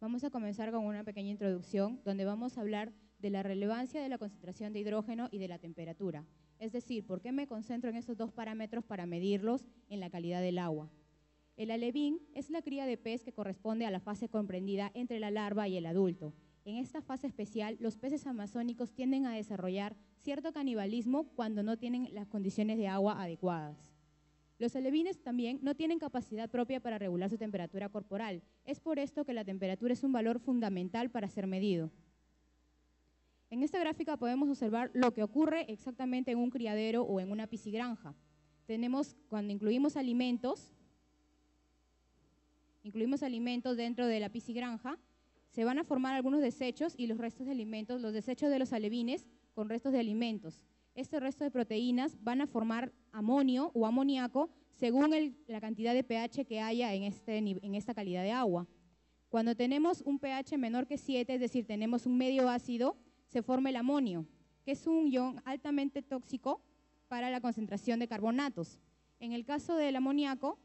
Vamos a comenzar con una pequeña introducción donde vamos a hablar de la relevancia de la concentración de hidrógeno y de la temperatura. Es decir, ¿por qué me concentro en estos dos parámetros para medirlos en la calidad del agua? El alevín es la cría de pez que corresponde a la fase comprendida entre la larva y el adulto. En esta fase especial, los peces amazónicos tienden a desarrollar cierto canibalismo cuando no tienen las condiciones de agua adecuadas. Los alevines también no tienen capacidad propia para regular su temperatura corporal. Es por esto que la temperatura es un valor fundamental para ser medido. En esta gráfica podemos observar lo que ocurre exactamente en un criadero o en una piscigranja. Cuando incluimos alimentos dentro de la piscigranja, se van a formar algunos desechos y los restos de alimentos, los desechos de los alevines con restos de alimentos. Este resto de proteínas van a formar amonio o amoníaco según la cantidad de pH que haya en esta calidad de agua. Cuando tenemos un pH menor que 7, es decir, tenemos un medio ácido, se forma el amonio, que es un ion altamente tóxico para la concentración de carbonatos. En el caso del amoníaco,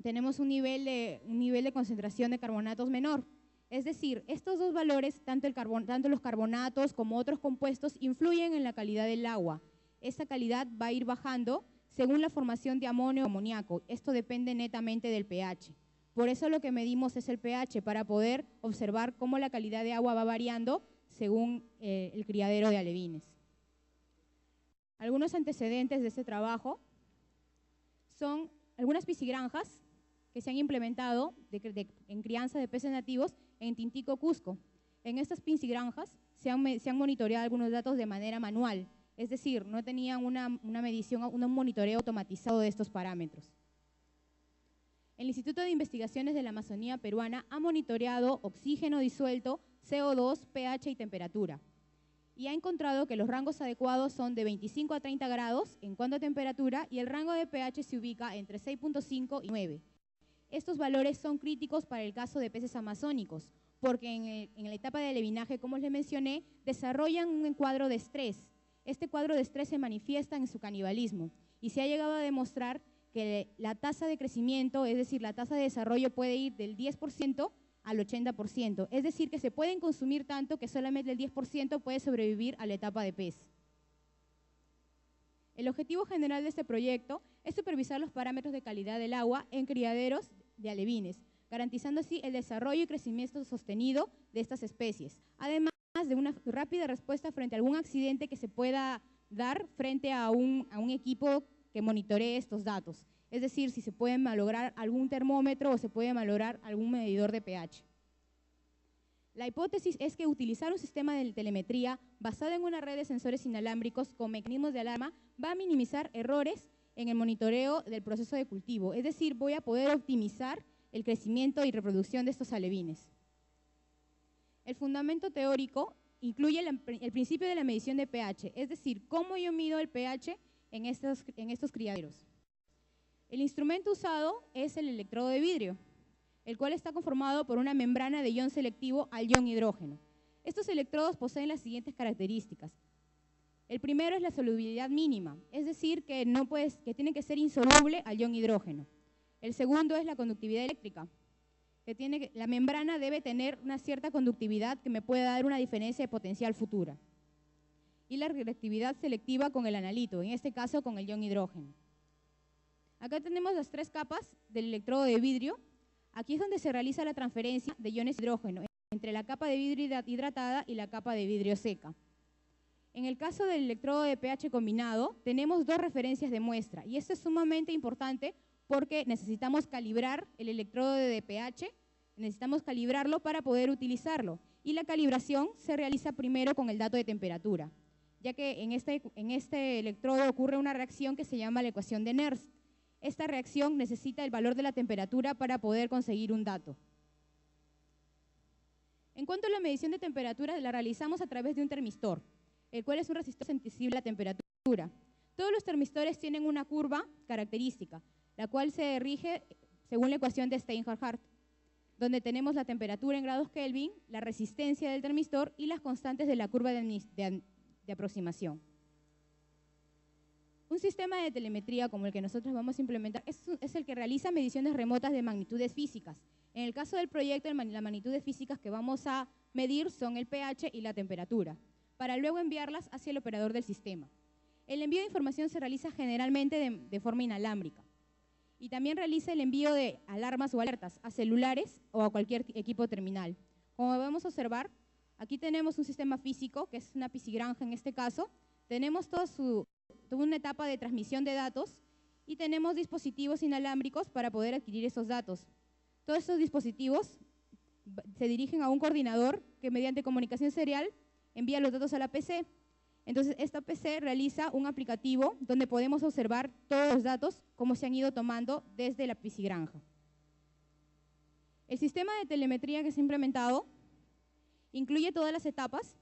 tenemos un nivel de concentración de carbonatos menor. Es decir, estos dos valores, tanto los carbonatos como otros compuestos, influyen en la calidad del agua. Esta calidad va a ir bajando según la formación de amonio o amoníaco. Esto depende netamente del pH. Por eso lo que medimos es el pH, para poder observar cómo la calidad de agua va variando según el criadero de alevines. Algunos antecedentes de este trabajo son algunas piscigranjas que se han implementado en crianza de peces nativos en Tintico, Cusco. En estas piscigranjas se han monitoreado algunos datos de manera manual, es decir, no tenían una medición, un monitoreo automatizado de estos parámetros. El Instituto de Investigaciones de la Amazonía Peruana ha monitoreado oxígeno disuelto, CO2, pH y temperatura, y ha encontrado que los rangos adecuados son de 25 a 30 grados en cuanto a temperatura, y el rango de pH se ubica entre 6.5 y 9. Estos valores son críticos para el caso de peces amazónicos, porque en la etapa de alevinaje, como les mencioné, desarrollan un cuadro de estrés. Este cuadro de estrés se manifiesta en su canibalismo, y se ha llegado a demostrar que la tasa de crecimiento, es decir, la tasa de desarrollo, puede ir del 10% al 80%. Es decir, que se pueden consumir tanto que solamente el 10% puede sobrevivir a la etapa de pez. El objetivo general de este proyecto es supervisar los parámetros de calidad del agua en criaderos de alevines, garantizando así el desarrollo y crecimiento sostenido de estas especies, además de una rápida respuesta frente a algún accidente que se pueda dar frente a un equipo que monitoree estos datos. Es decir, si se puede malograr algún termómetro o se puede malograr algún medidor de pH. La hipótesis es que utilizar un sistema de telemetría basado en una red de sensores inalámbricos con mecanismos de alarma va a minimizar errores en el monitoreo del proceso de cultivo. Es decir, voy a poder optimizar el crecimiento y reproducción de estos alevines. El fundamento teórico incluye el principio de la medición de pH, es decir, cómo yo mido el pH en estos criaderos. El instrumento usado es el electrodo de vidrio, el cual está conformado por una membrana de ion selectivo al ion hidrógeno. Estos electrodos poseen las siguientes características. El primero es la solubilidad mínima, es decir, que tiene que ser insoluble al ion hidrógeno. El segundo es la conductividad eléctrica, la membrana debe tener una cierta conductividad que me pueda dar una diferencia de potencial futura. Y la reactividad selectiva con el analito, en este caso con el ion hidrógeno. Acá tenemos las tres capas del electrodo de vidrio. Aquí es donde se realiza la transferencia de iones de hidrógeno entre la capa de vidrio hidratada y la capa de vidrio seca. En el caso del electrodo de pH combinado, tenemos dos referencias de muestra, y esto es sumamente importante porque necesitamos calibrar el electrodo de pH, necesitamos calibrarlo para poder utilizarlo, y la calibración se realiza primero con el dato de temperatura, ya que en este electrodo ocurre una reacción que se llama la ecuación de Nernst. Esta reacción necesita el valor de la temperatura para poder conseguir un dato. En cuanto a la medición de temperatura, la realizamos a través de un termistor, el cual es un resistor sensible a la temperatura. Todos los termistores tienen una curva característica, la cual se rige según la ecuación de Steinhart, donde tenemos la temperatura en grados Kelvin, la resistencia del termistor y las constantes de la curva de aproximación. Un sistema de telemetría como el que nosotros vamos a implementar es el que realiza mediciones remotas de magnitudes físicas. En el caso del proyecto, las magnitudes físicas que vamos a medir son el pH y la temperatura, para luego enviarlas hacia el operador del sistema. El envío de información se realiza generalmente de forma inalámbrica. Y también realiza el envío de alarmas o alertas a celulares o a cualquier equipo terminal. Como vamos a observar, aquí tenemos un sistema físico, que es una piscigranja en este caso. Tenemos toda una etapa de transmisión de datos y tenemos dispositivos inalámbricos para poder adquirir esos datos. Todos estos dispositivos se dirigen a un coordinador que mediante comunicación serial envía los datos a la PC. Entonces, esta PC realiza un aplicativo donde podemos observar todos los datos como se han ido tomando desde la piscigranja. El sistema de telemetría que se ha implementado incluye todas las etapas,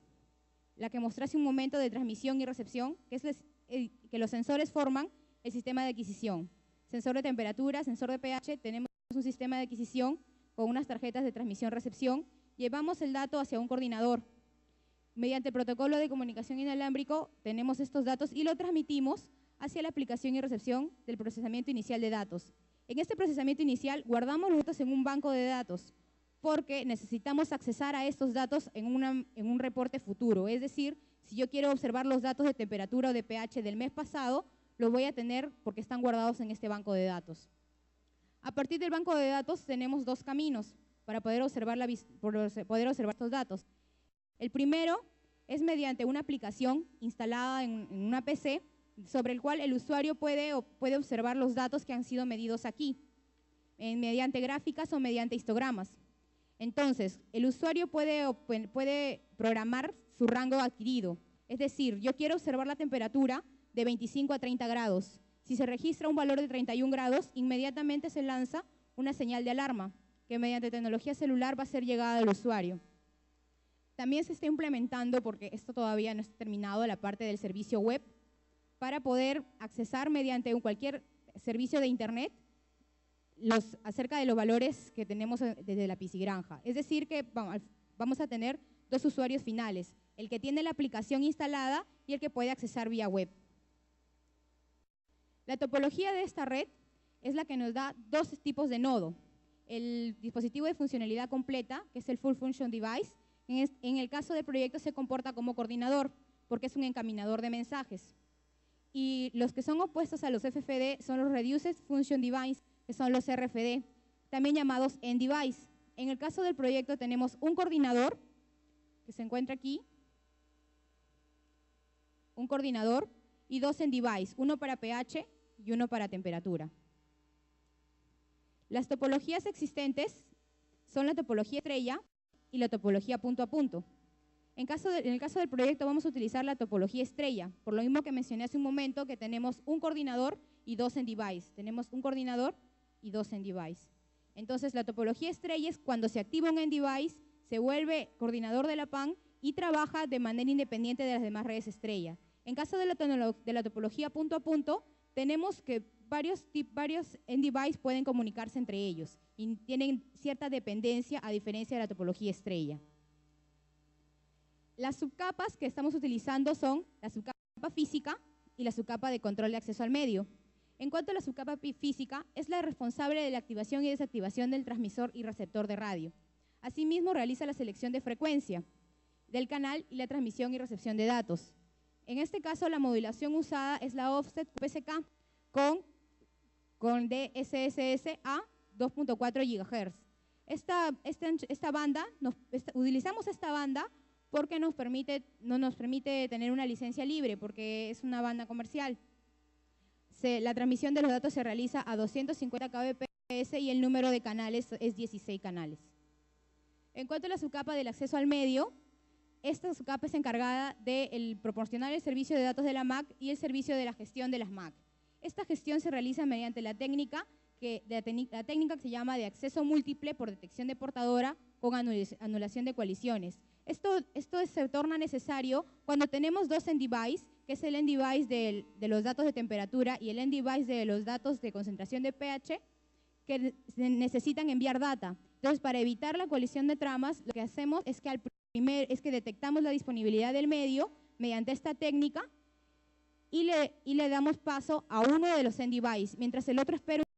la que mostré hace un momento de transmisión y recepción, que es que los sensores forman el sistema de adquisición. Sensor de temperatura, sensor de pH, tenemos un sistema de adquisición con unas tarjetas de transmisión-recepción, llevamos el dato hacia un coordinador. Mediante protocolo de comunicación inalámbrico tenemos estos datos y lo transmitimos hacia la aplicación y recepción del procesamiento inicial de datos. En este procesamiento inicial guardamos los datos en un banco de datos porque necesitamos accesar a estos datos en un reporte futuro. Es decir, si yo quiero observar los datos de temperatura o de pH del mes pasado, los voy a tener porque están guardados en este banco de datos. A partir del banco de datos tenemos dos caminos para poder observar estos datos. El primero es mediante una aplicación instalada en una PC sobre el cual el usuario puede observar los datos que han sido medidos aquí, mediante gráficas o mediante histogramas. Entonces, el usuario puede programar su rango adquirido. Es decir, yo quiero observar la temperatura de 25 a 30 grados. Si se registra un valor de 31 grados, inmediatamente se lanza una señal de alarma que mediante tecnología celular va a ser llegada al usuario. También se está implementando, porque esto todavía no está terminado, la parte del servicio web, para poder accesar mediante cualquier servicio de internet acerca de los valores que tenemos desde la piscigranja. Es decir, que vamos a tener dos usuarios finales, el que tiene la aplicación instalada y el que puede accesar vía web. La topología de esta red es la que nos da dos tipos de nodo. El dispositivo de funcionalidad completa, que es el Full Function Device. En el caso del proyecto se comporta como coordinador, porque es un encaminador de mensajes. Y los que son opuestos a los FFD son los Reduced Function Device, que son los RFD, también llamados End-Device. En el caso del proyecto tenemos un coordinador, que se encuentra aquí, un coordinador y dos End-Device, uno para pH y uno para temperatura. Las topologías existentes son la topología estrella y la topología punto a punto. En el caso del proyecto vamos a utilizar la topología estrella, por lo mismo que mencioné hace un momento que tenemos un coordinador y dos End-Device. Tenemos un coordinador y dos End-Device. Entonces la topología estrella es cuando se activa un End-Device, se vuelve coordinador de la PAN y trabaja de manera independiente de las demás redes estrella. En caso de la topología punto a punto, tenemos que varios End-Device pueden comunicarse entre ellos y tienen cierta dependencia a diferencia de la topología estrella. Las subcapas que estamos utilizando son la subcapa física y la subcapa de control de acceso al medio. En cuanto a la subcapa física, es la responsable de la activación y desactivación del transmisor y receptor de radio. Asimismo, realiza la selección de frecuencia del canal y la transmisión y recepción de datos. En este caso, la modulación usada es la offset PSK con DSSS a 2.4 GHz. Utilizamos esta banda porque no nos permite tener una licencia libre, porque es una banda comercial. La transmisión de los datos se realiza a 250 kbps y el número de canales es 16 canales. En cuanto a la subcapa del acceso al medio, esta subcapa es encargada de proporcionar el servicio de datos de la MAC y el servicio de la gestión de las MAC. Esta gestión se realiza mediante la técnica que se llama de acceso múltiple por detección de portadora con anulación de coaliciones. Esto se torna necesario cuando tenemos dos End-Device, que es el End-Device de los datos de temperatura y el End-Device de los datos de concentración de pH, que necesitan enviar data. Entonces, para evitar la colisión de tramas, lo que hacemos es que detectamos la disponibilidad del medio mediante esta técnica y le damos paso a uno de los Sandy Bays, mientras el otro espera